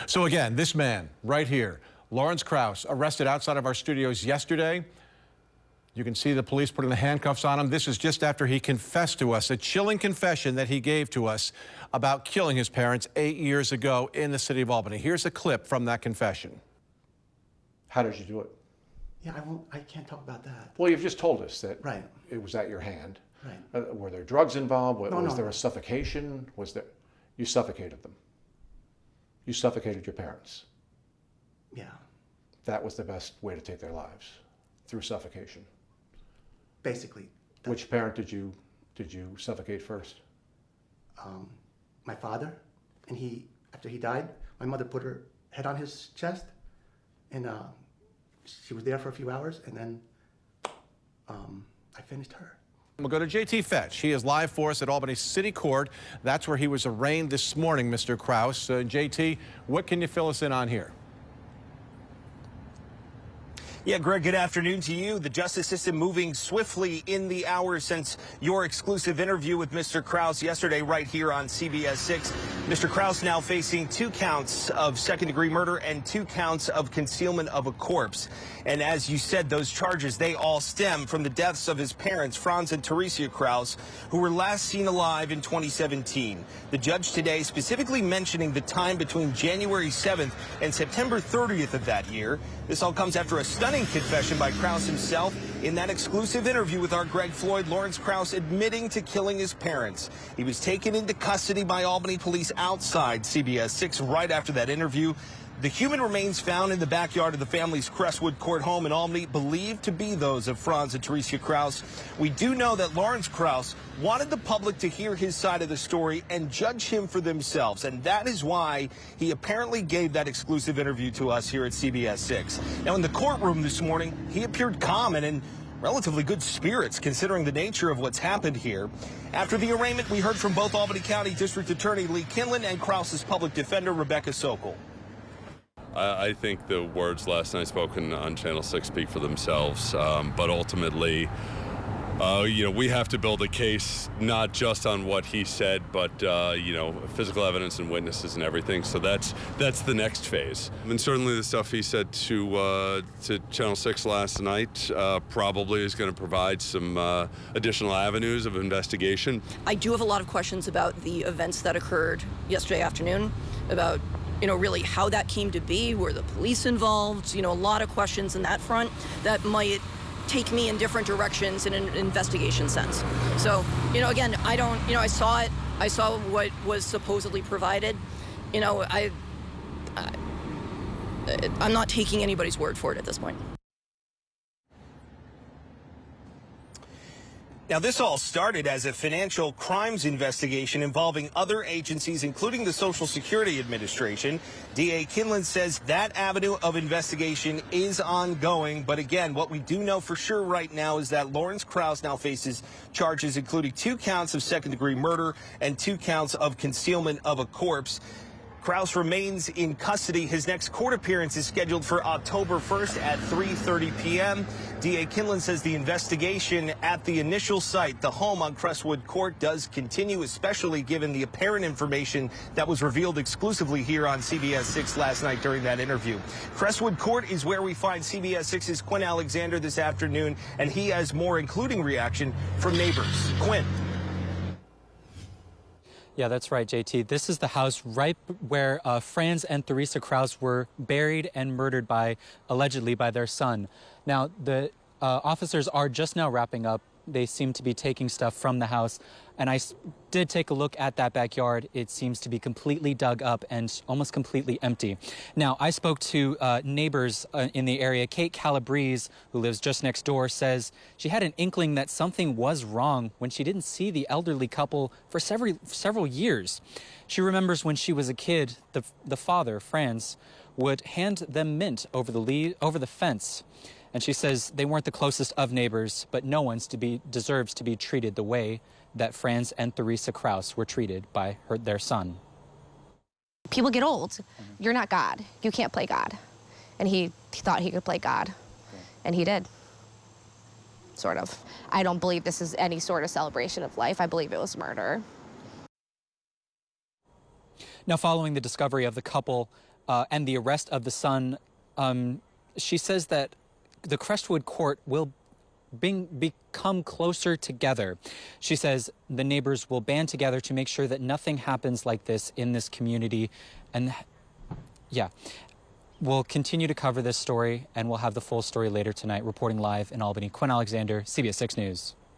So again, this man right here, Lorenz Kraus, arrested outside of our studios yesterday. You can see the police putting the handcuffs on him. This is just after he confessed to us, a chilling confession that he gave to us about killing his parents 8 years ago in the city of Albany. Here's a clip from that confession. How did you do it? Yeah, I can't talk about that. Well, you've just told us that right. It was at your hand. Right. Were there drugs involved? No, was there a suffocation? You suffocated them? You suffocated your parents? Yeah. That was the best way to take their lives, through suffocation? Basically. Which parent did you suffocate first? My father, and after he died, my mother put her head on his chest, and she was there for a few hours, and then I finished her. We'll go to JT Fetch. He is live for us at Albany City Court. That's where he was arraigned this morning, Mr. Kraus. JT, what can you fill us in on here? Yeah, Greg, good afternoon to you. The justice system moving swiftly in the hours since your exclusive interview with Mr. Kraus yesterday right here on CBS 6. Mr. Kraus now facing 2 counts of second-degree murder and 2 counts of concealment of a corpse. And as you said, those charges, they all stem from the deaths of his parents, Franz and Theresia Kraus, who were last seen alive in 2017. The judge today specifically mentioning the time between January 7th and September 30th of that year. This all comes after a stunning confession by Kraus himself in that exclusive interview with our Greg Floyd. Lorenz Kraus admitting to killing his parents. He was taken into custody by Albany police outside CBS 6 right after that interview. The human remains found in the backyard of the family's Crestwood Court home in Albany, believed to be those of Franz and Theresia Kraus. We do know that Lorenz Kraus wanted the public to hear his side of the story and judge him for themselves, and that is why he apparently gave that exclusive interview to us here at CBS 6. Now, in the courtroom this morning, he appeared calm and in relatively good spirits, considering the nature of what's happened here. After the arraignment, we heard from both Albany County District Attorney Lee Kinlan and Kraus's public defender, Rebecca Sokol. I think the words last night spoken on Channel 6 speak for themselves, but ultimately, we have to build a case not just on what he said, but physical evidence and witnesses and everything. So that's the next phase. And certainly the stuff he said to Channel 6 last night probably is going to provide some additional avenues of investigation. I do have a lot of questions about the events that occurred yesterday afternoon, about really how that came to be. Were the police involved? A lot of questions in that front that might take me in different directions in an investigation sense. So, again, I don't, I saw it. I saw what was supposedly provided. I'm not taking anybody's word for it at this point. Now, this all started as a financial crimes investigation involving other agencies, including the Social Security Administration. DA Kinlan says that avenue of investigation is ongoing. But again, what we do know for sure right now is that Lorenz Kraus now faces charges including 2 counts of second-degree murder and 2 counts of concealment of a corpse. Kraus remains in custody. His next court appearance is scheduled for October 1st at 3:30 p.m. DA Kinlan says the investigation at the initial site, the home on Crestwood Court, does continue, especially given the apparent information that was revealed exclusively here on CBS 6 last night during that interview. Crestwood Court is where we find CBS 6's Quinn Alexander this afternoon, and he has more, including reaction from neighbors. Quinn. Yeah, that's right, JT. This is the house right where Franz and Theresia Kraus were buried and murdered allegedly by their son. Now, the officers are just now wrapping up. They seem to be taking stuff from the house. And I did take a look at that backyard. It seems to be completely dug up and almost completely empty. Now, I spoke to neighbors in the area. Kate Calabrese, who lives just next door, says she had an inkling that something was wrong when she didn't see the elderly couple for several years. She remembers when she was a kid, the father, Franz, would hand them mint over the fence. And she says they weren't the closest of neighbors, but no one deserves to be treated the way that Franz and Theresia Kraus were treated by their son. People get old. You're not God. You can't play God. And he thought he could play God. And he did. Sort of. I don't believe this is any sort of celebration of life. I believe it was murder. Now, following the discovery of the couple and the arrest of the son, she says that the Crestwood Court will become closer together. She says the neighbors will band together to make sure that nothing happens like this in this community. And yeah, we'll continue to cover this story, and we'll have the full story later tonight. Reporting live in Albany, Quinn Alexander, CBS 6 News.